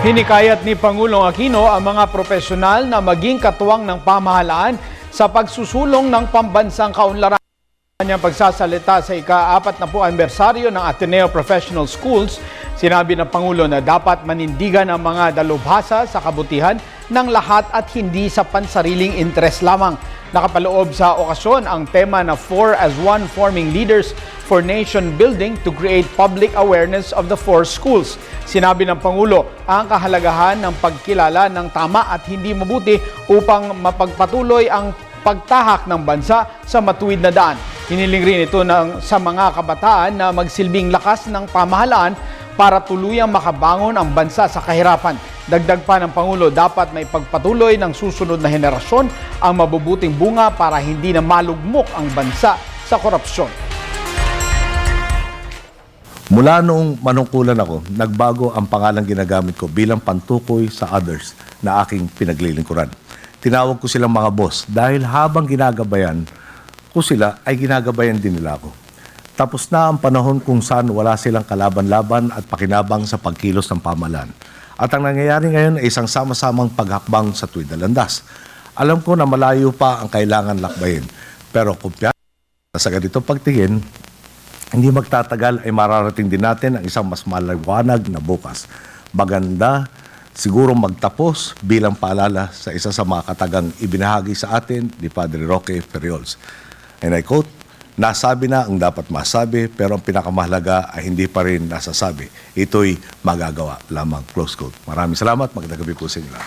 Hinikayat ni Pangulong Aquino ang mga profesional na maging katuwang ng pamahalaan sa pagsusulong ng pambansang kaunlaran. Kanyang pagsasalita sa ika-40 anibersaryo ng Ateneo Professional Schools, sinabi ng Pangulo na dapat manindigan ang mga dalubhasa sa kabutihan ng lahat at hindi sa pansariling interes lamang. Nakapaloob sa okasyon ang tema na 4 as 1 Forming Leaders for Nation Building to create public awareness of the 4 schools. Sinabi ng Pangulo ang kahalagahan ng pagkilala ng tama at hindi mabuti upang mapagpatuloy ang pagtahak ng bansa sa matuwid na daan. Hiniling rin ito sa mga kabataan na magsilbing lakas ng pamahalaan para tuluyang makabangon ang bansa sa kahirapan. Dagdag pa ng Pangulo, dapat may pagpatuloy ng susunod na henerasyon ang mabubuting bunga para hindi na malugmok ang bansa sa korupsyon. Mula noong manungkulan ako, nagbago ang pangalang ginagamit ko bilang pantukoy sa others na aking pinaglilingkuran. Tinawag ko silang mga boss dahil habang ginagabayan ko sila ay ginagabayan din nila ako. Tapos na ang panahon kung saan wala silang kalaban-laban at pakinabang sa pagkilos ng pamahalaan. At ang nangyayari ngayon ay isang sama-samang paghakbang sa tuwid na landas. Alam ko na malayo pa ang kailangan lakbayin. Pero kung sa ganitong pagtingin, hindi magtatagal ay mararating din natin ang isang mas maliwanag na bukas. Maganda siguro magtapos bilang paalala sa isa sa mga katagang ibinahagi sa atin ni Padre Roque Ferriols. And I quote, "Nasabi na ang dapat masabi pero ang pinakamahalaga ay hindi pa rin nasasabi. Ito'y magagawa lamang." Close quote. Maraming salamat. Magandang gabi po sa inyo.